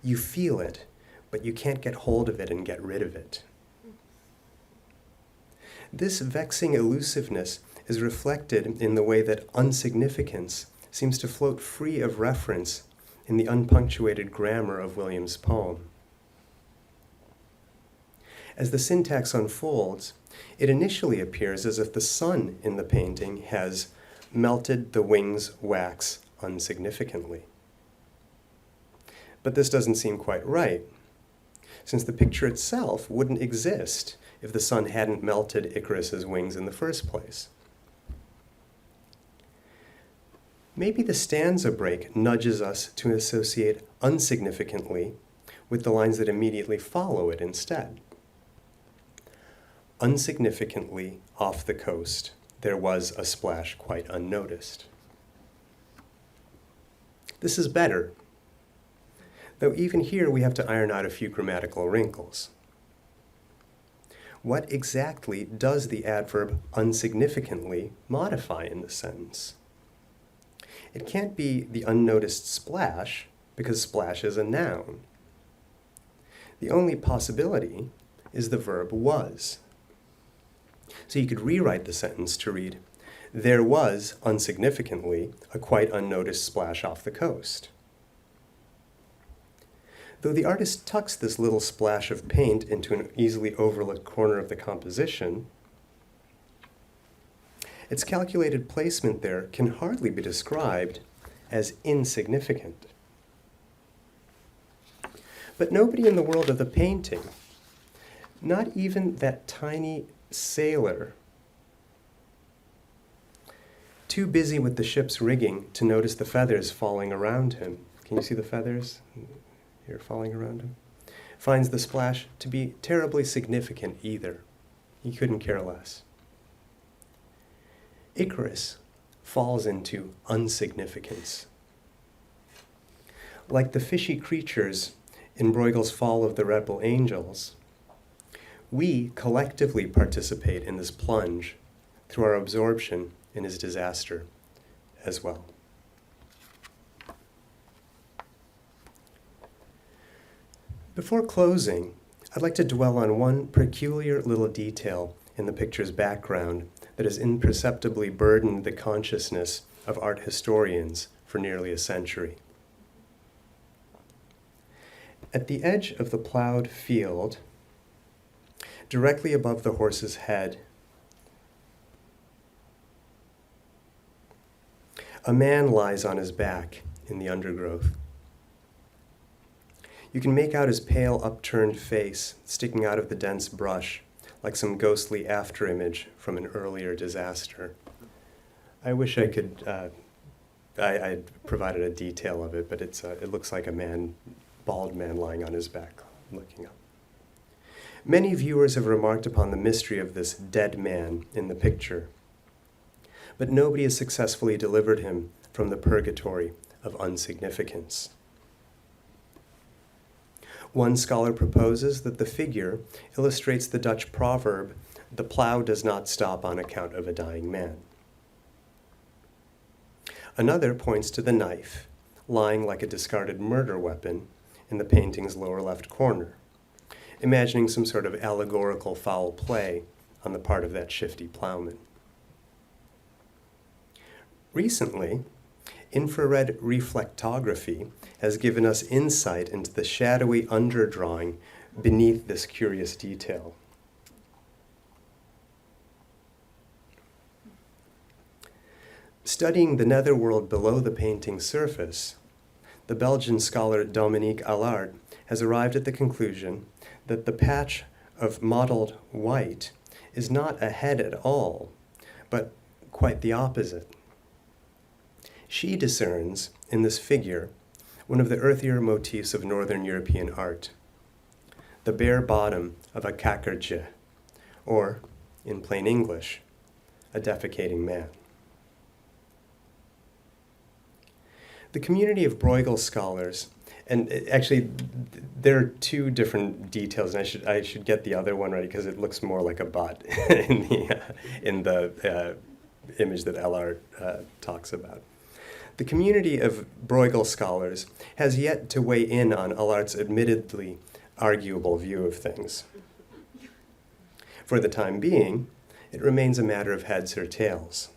You feel it, but you can't get hold of it and get rid of it. This vexing elusiveness is reflected in the way that unsignificance seems to float free of reference in the unpunctuated grammar of William's poem. As the syntax unfolds, it initially appears as if the sun in the painting has melted the wing's wax unsignificantly. But this doesn't seem quite right, since the picture itself wouldn't exist if the sun hadn't melted Icarus's wings in the first place. Maybe the stanza break nudges us to associate unsignificantly with the lines that immediately follow it instead. Unsignificantly off the coast, there was a splash quite unnoticed. This is better, though even here we have to iron out a few grammatical wrinkles. What exactly does the adverb unsignificantly modify in the sentence? It can't be the unnoticed splash, because splash is a noun. The only possibility is the verb was. So you could rewrite the sentence to read, there was, unsignificantly, a quite unnoticed splash off the coast. Though the artist tucks this little splash of paint into an easily overlooked corner of the composition, its calculated placement there can hardly be described as insignificant. But nobody in the world of the painting, not even that tiny sailor, too busy with the ship's rigging to notice the feathers falling around him. Can you see the feathers here falling around him? Finds the splash to be terribly significant either. He couldn't care less. Icarus falls into unsignificance. Like the fishy creatures in Bruegel's Fall of the Rebel Angels, we collectively participate in this plunge through our absorption in his disaster as well. Before closing, I'd like to dwell on one peculiar little detail in the picture's background that has imperceptibly burdened the consciousness of art historians for nearly a century. At the edge of the plowed field, directly above the horse's head, a man lies on his back in the undergrowth. You can make out his pale, upturned face sticking out of the dense brush, like some ghostly afterimage from an earlier disaster. I wish I could, I provided a detail of it, but it looks like a man, bald man lying on his back, looking up. Many viewers have remarked upon the mystery of this dead man in the picture, but nobody has successfully delivered him from the purgatory of unsignificance. One scholar proposes that the figure illustrates the Dutch proverb, "The plow does not stop on account of a dying man." Another points to the knife, lying like a discarded murder weapon in the painting's lower left corner, imagining some sort of allegorical foul play on the part of that shifty plowman. Recently, infrared reflectography has given us insight into the shadowy underdrawing beneath this curious detail. Studying the netherworld below the painting's surface, the Belgian scholar Dominique Allard has arrived at the conclusion that the patch of mottled white is not a head at all, but quite the opposite. She discerns in this figure one of the earthier motifs of Northern European art, the bare bottom of a kakerje, or, in plain English, a defecating man. The community of Bruegel scholars, and actually there are two different details, and I should get the other one ready because it looks more like a butt in the image that Ellard talks about. The community of Bruegel scholars has yet to weigh in on Allard's admittedly arguable view of things. For the time being, it remains a matter of heads or tails.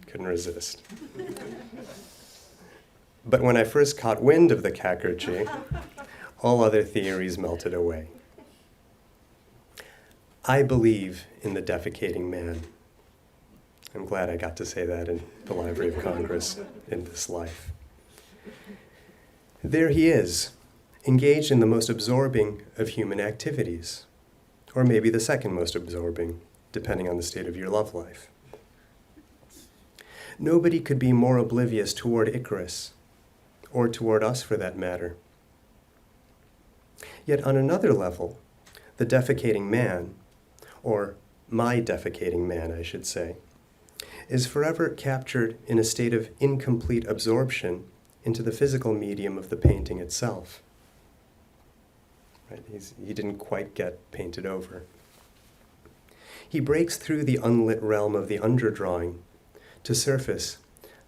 Couldn't resist. But when I first caught wind of the kakerje, all other theories melted away. I believe in the defecating man. I'm glad I got to say that in the Library of Congress in this life. There he is, engaged in the most absorbing of human activities, or maybe the second most absorbing, depending on the state of your love life. Nobody could be more oblivious toward Icarus, or toward us for that matter. Yet on another level, the defecating man, or my defecating man, I should say, is forever captured in a state of incomplete absorption into the physical medium of the painting itself. Right? He didn't quite get painted over. He breaks through the unlit realm of the underdrawing to surface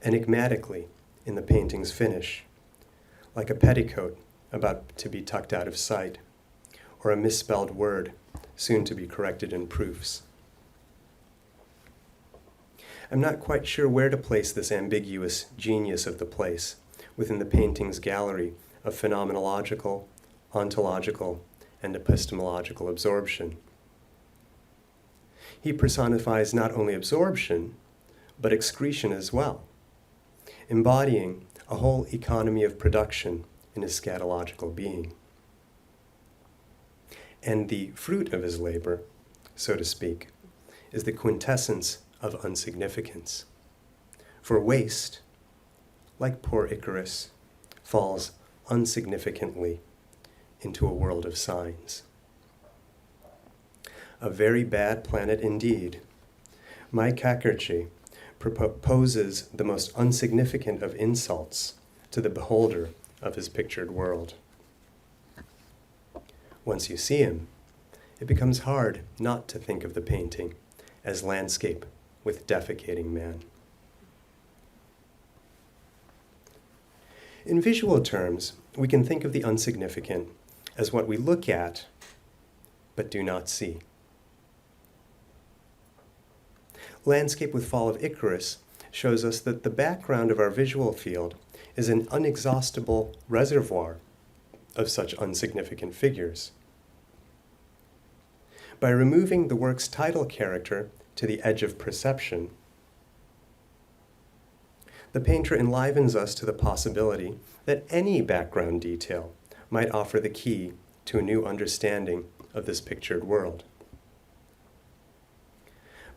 enigmatically in the painting's finish, like a petticoat about to be tucked out of sight, or a misspelled word soon to be corrected in proofs. I'm not quite sure where to place this ambiguous genius of the place within the painting's gallery of phenomenological, ontological, and epistemological absorption. He personifies not only absorption, but excretion as well, embodying a whole economy of production in his scatological being. And the fruit of his labor, so to speak, is the quintessence of unsignificance. For waste, like poor Icarus, falls unsignificantly into a world of signs. A very bad planet indeed. My kakerje proposes the most unsignificant of insults to the beholder of his pictured world. Once you see him, it becomes hard not to think of the painting as landscape with defecating man. In visual terms, we can think of the unsignificant as what we look at but do not see. Landscape with Fall of Icarus shows us that the background of our visual field is an inexhaustible reservoir of such unsignificant figures. By removing the work's title character to the edge of perception, the painter enlivens us to the possibility that any background detail might offer the key to a new understanding of this pictured world.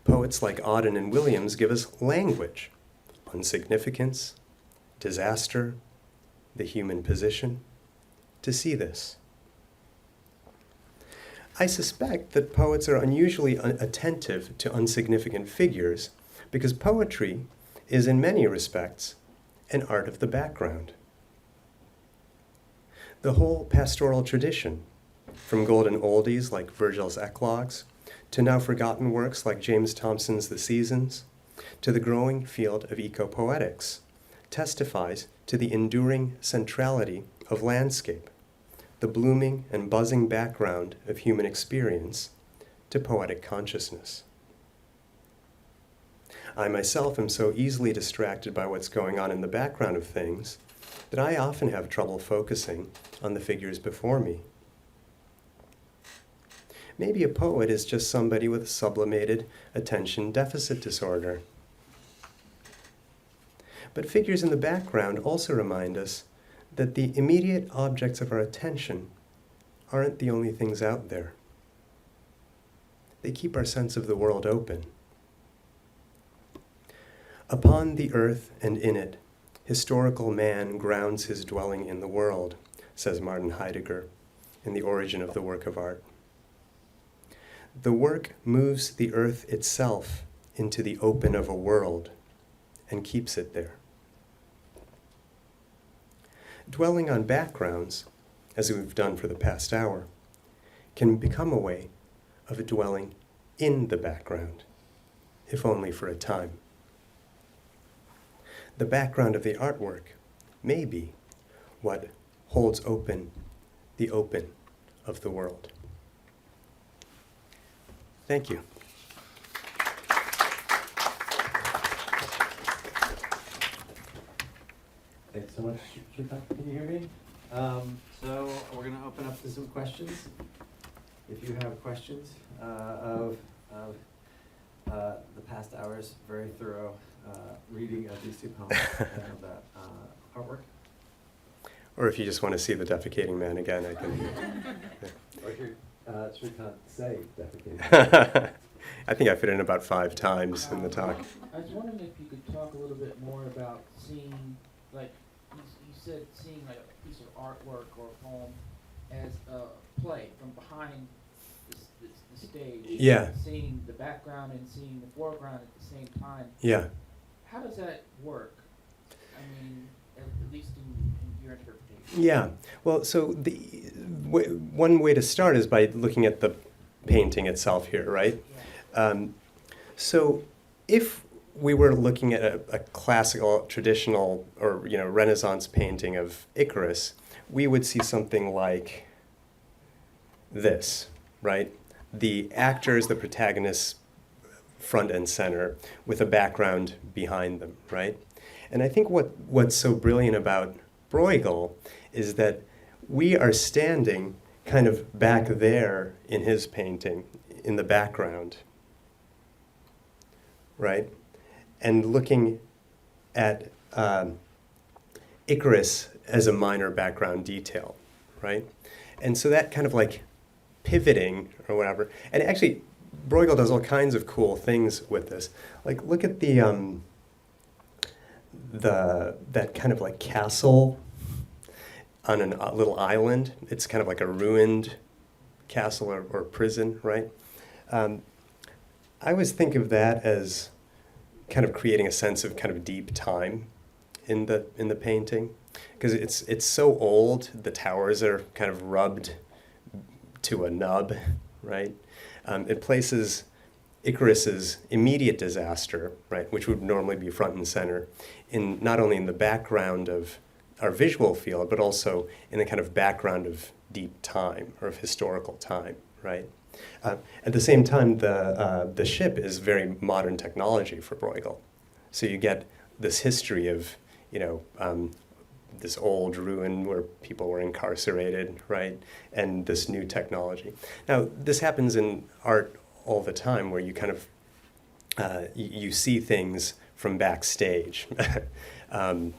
Poets like Auden and Williams give us language, unsignificance, disaster, the human position, to see this. I suspect that poets are unusually attentive to unsignificant figures because poetry is in many respects an art of the background. The whole pastoral tradition, from golden oldies like Virgil's Eclogues, to now forgotten works like James Thomson's The Seasons, to the growing field of eco-poetics, testifies to the enduring centrality of landscape, the blooming and buzzing background of human experience to poetic consciousness. I myself am so easily distracted by what's going on in the background of things that I often have trouble focusing on the figures before me. Maybe a poet is just somebody with sublimated attention deficit disorder. But figures in the background also remind us that the immediate objects of our attention aren't the only things out there. They keep our sense of the world open. Upon the earth and in it, historical man grounds his dwelling in the world, says Martin Heidegger in The Origin of the Work of Art. The work moves the earth itself into the open of a world and keeps it there. Dwelling on backgrounds, as we've done for the past hour, can become a way of dwelling in the background, if only for a time. The background of the artwork may be what holds open the open of the world. Thank you. Thanks so much, Srikanth. Can you hear me? So we're going to open up to some questions. If you have questions of the past hour's very thorough reading of these two poems and of that artwork. Or if you just want to see the defecating man again, I can. Or hear Srikanth say defecating. I think I fit in about 5 times in the talk. I was wondering if you could talk a little bit more about seeing, like, you said seeing like a piece of artwork or a poem as a play from behind the stage. Yeah. Seeing the background and seeing the foreground at the same time. Yeah. How does that work? I mean, at least in your interpretation. Yeah. Well, so one way to start is by looking at the painting itself here, right? Yeah. So if we were looking at a classical, traditional, or Renaissance painting of Icarus, we would see something like this, right? The actors, the protagonists, front and center, with a background behind them, right? And I think what's so brilliant about Bruegel is that we are standing kind of back there in his painting, in the background, right? And looking at Icarus as a minor background detail, right? And so that kind of like pivoting or whatever, and actually Bruegel does all kinds of cool things with this. Like look at that kind of like castle on a little island. It's kind of like a ruined castle or prison, right? I always think of that as kind of creating a sense of kind of deep time in the painting, because it's so old. The towers are kind of rubbed to a nub, right? It places Icarus's immediate disaster, right, which would normally be front and center, in not only in the background of our visual field, but also in the kind of background of deep time or of historical time, right? At the same time, the ship is very modern technology for Bruegel. So you get this history of, this old ruin where people were incarcerated, right? And this new technology. Now, this happens in art all the time, where you kind of, you see things from backstage. I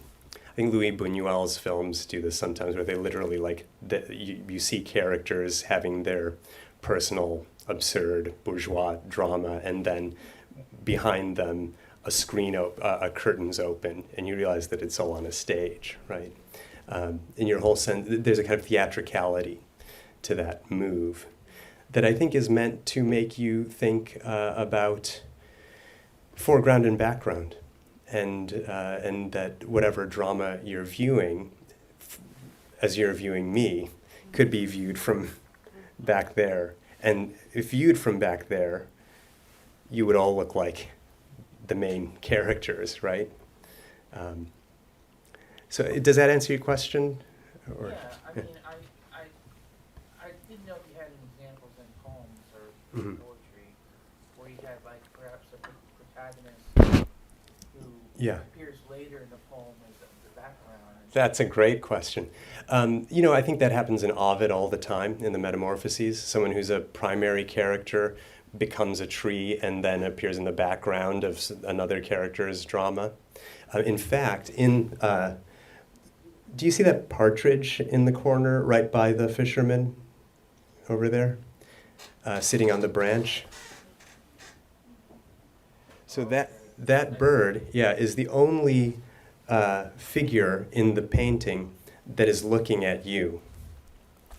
think Louis Buñuel's films do this sometimes, where they literally, you see characters having their personal, absurd, bourgeois drama, and then behind them, a curtain's open, and you realize that it's all on a stage, right? In your whole sense, there's a kind of theatricality to that move that I think is meant to make you think about foreground and background, and that whatever drama you're viewing, as you're viewing me, could be viewed from back there. And if viewed from back there, you would all look like the main characters, right? So does that answer your question? Or, Yeah, I mean, I didn't know if you had any examples in poems or poetry where you had like perhaps a protagonist who appears later in the poem as the background. That's a great question. I think that happens in Ovid all the time in the Metamorphoses. Someone who's a primary character becomes a tree and then appears in the background of another character's drama. In fact, do you see that partridge in the corner right by the fisherman? over there, sitting on the branch. So that bird, is the only figure in the painting that is looking at you.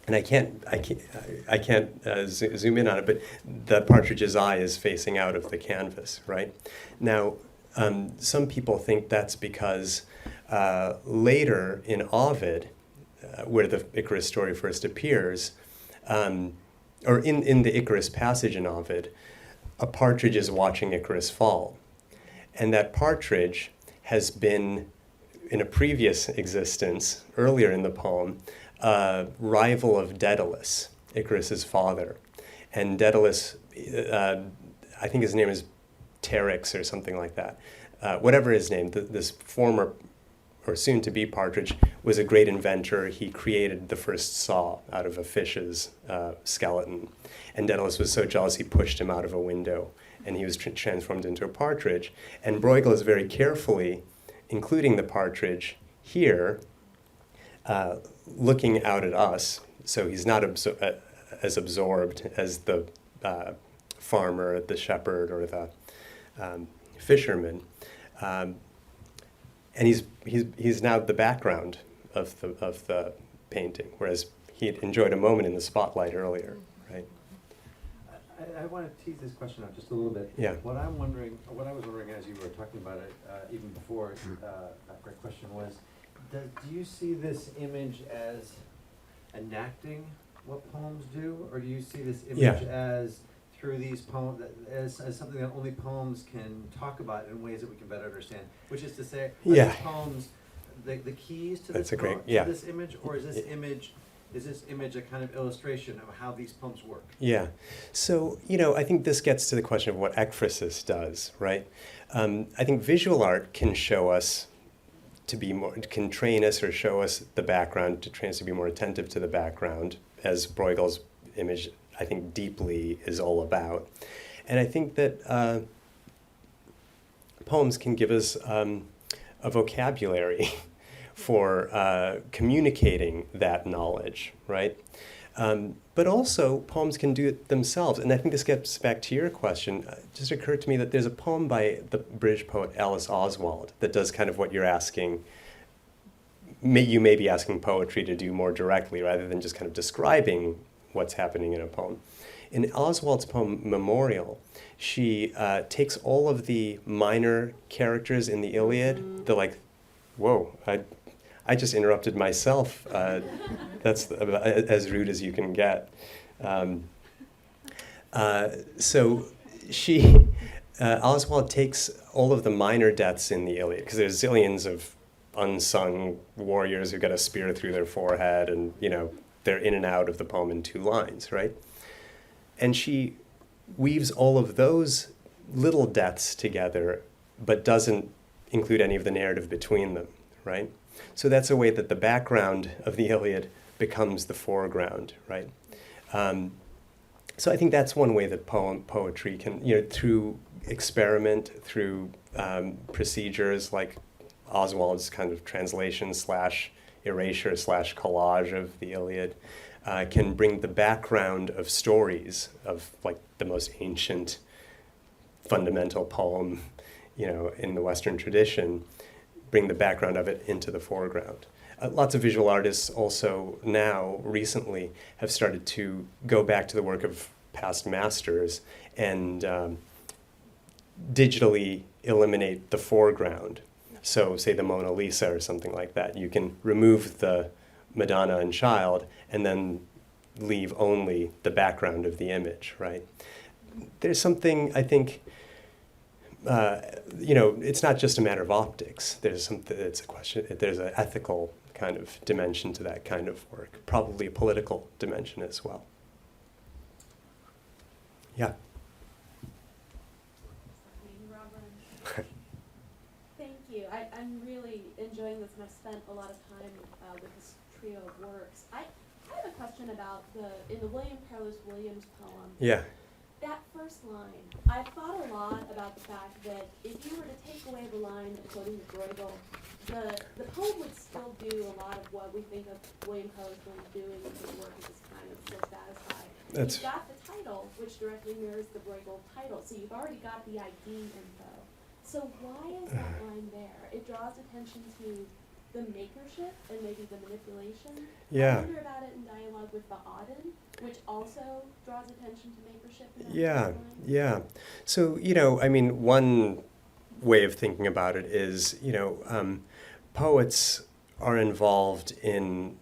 And I can't zoom in on it, but the partridge's eye is facing out of the canvas, right? Now, some people think that's because later in Ovid, where the Icarus story first appears, or in the Icarus passage in Ovid, a partridge is watching Icarus fall. And that partridge has been, in a previous existence, earlier in the poem, rival of Daedalus, Icarus's father. And Daedalus, I think his name is Teryx or something like that. Whatever his name, this former or soon-to-be partridge was a great inventor. He created the first saw out of a fish's skeleton. And Daedalus was so jealous he pushed him out of a window, and he was transformed into a partridge. And Bruegel is very carefully including the partridge here, looking out at us, so he's not as absorbed as the farmer, the shepherd, or the fisherman, and he's now the background of the painting, whereas he had enjoyed a moment in the spotlight earlier, right? I want to tease this question out just a little bit. Yeah. What I was wondering as you were talking about it, even before that great question was, do you see this image as enacting what poems do, or do you see this image as through these poems as something that only poems can talk about in ways that we can better understand? Which is to say, are these poems the keys to this image, or is this image? Is this image a kind of illustration of how these poems work? Yeah. So, I think this gets to the question of what ekphrasis does, right? I think visual art can show us can train us or show us the background, to train us to be more attentive to the background, as Bruegel's image, I think, deeply is all about. And I think that poems can give us a vocabulary for communicating that knowledge, right? But also, poems can do it themselves. And I think this gets back to your question. It just occurred to me that there's a poem by the British poet Alice Oswald that does kind of what you're asking. You may be asking poetry to do more directly, rather than just kind of describing what's happening in a poem. In Oswald's poem, Memorial, she takes all of the minor characters in the Iliad, whoa, I just interrupted myself. That's as rude as you can get. So Oswald takes all of the minor deaths in the Iliad, because there's zillions of unsung warriors who got a spear through their forehead, and they're in and out of the poem in 2 lines, right? And she weaves all of those little deaths together, but doesn't include any of the narrative between them, right? So that's a way that the background of the Iliad becomes the foreground, right? So I think that's one way that poetry can, through experiment, through procedures like Oswald's kind of translation / erasure / collage of the Iliad, can bring the background of stories of the most ancient fundamental poem, in the Western tradition, bring the background of it into the foreground. Lots of visual artists also now, recently, have started to go back to the work of past masters and digitally eliminate the foreground. So, say the Mona Lisa or something like that. You can remove the Madonna and Child and then leave only the background of the image, right? There's something, I think, it's not just a matter of optics. There's an ethical kind of dimension to that kind of work, probably a political dimension as well. Yeah. Thank you. I'm really enjoying this, and I've spent a lot of time with this trio of works. I have a question about in the William Carlos Williams poem. Yeah. That first line, I've thought a lot about the fact that if you were to take away the line, quoting Bruegel, the poem would still do a lot of what we think of William Carlos Williams doing with his work at this time of still satisfied. That's- You've got the title, which directly mirrors the Bruegel title, so you've already got the ID info. So why is that line there? It draws attention to the makership and maybe the manipulation. Yeah. I wonder about it in dialogue with the Auden, which also draws attention to makership in that Yeah, line. yeah. So, I mean, one way of thinking about it is, poets are involved in,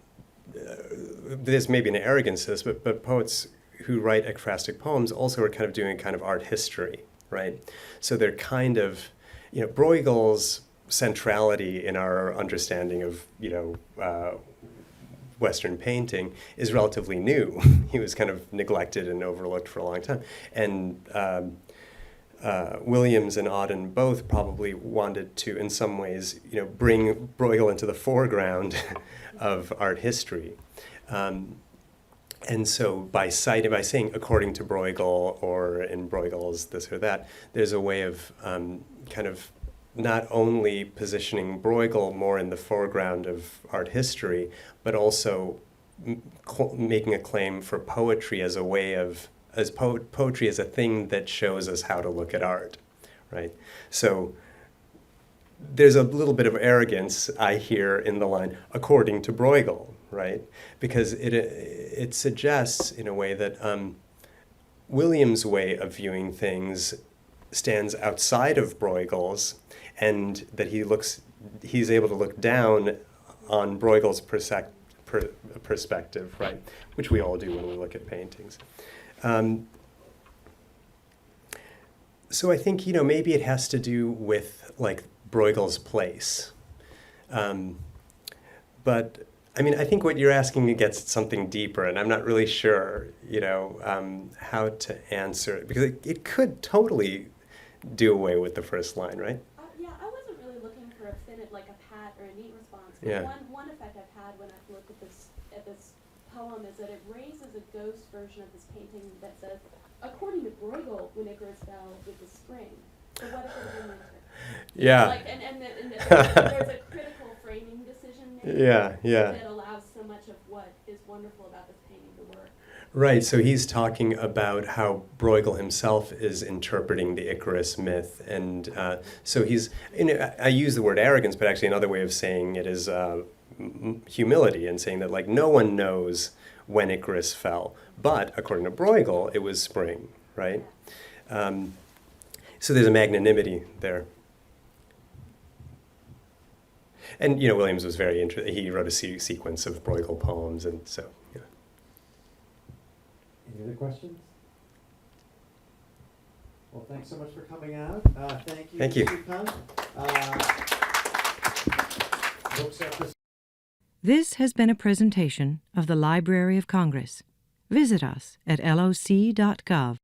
there's maybe an arrogance to this, but poets who write ekphrastic poems also are kind of doing kind of art history, right? So they're kind of, Bruegel's centrality in our understanding of, Western painting is relatively new. He was kind of neglected and overlooked for a long time. And Williams and Auden both probably wanted to, in some ways, bring Bruegel into the foreground of art history. And so by saying according to Bruegel or in Bruegel's this or that, there's a way of kind of not only positioning Bruegel more in the foreground of art history, but also making a claim for poetry as a way of, poetry as a thing that shows us how to look at art, right? So there's a little bit of arrogance I hear in the line, according to Bruegel, right? Because it suggests in a way that Williams' way of viewing things stands outside of Bruegel's, and that he's able to look down on Bruegel's perspective, right? Which we all do when we look at paintings. So I think, maybe it has to do with like Bruegel's place. But I mean, I think what you're asking gets at something deeper, and I'm not really sure, how to answer it, because it could totally do away with the first line, right? Yeah, I wasn't really looking for a pat or a neat response. But Yeah. one effect I've had when I've looked at this poem is that it raises a ghost version of this painting that says, according to Bruegel, when Icarus fell, it was spring. So what if it had been winter? Yeah. And there's a critical framing decision made that allows so much of what is wonderful about this painting to work. Right, so he's talking about how Bruegel himself is interpreting the Icarus myth, and so he's, I use the word arrogance, but actually another way of saying it is humility, and saying that like no one knows when Icarus fell, but according to Bruegel, it was spring, right? So there's a magnanimity there. And, Williams was very interested. He wrote a sequence of Bruegel poems, and so, Any other questions? Well, thanks so much for coming out. Thank you. Srikanth. Books at the This has been a presentation of the Library of Congress. Visit us at loc.gov.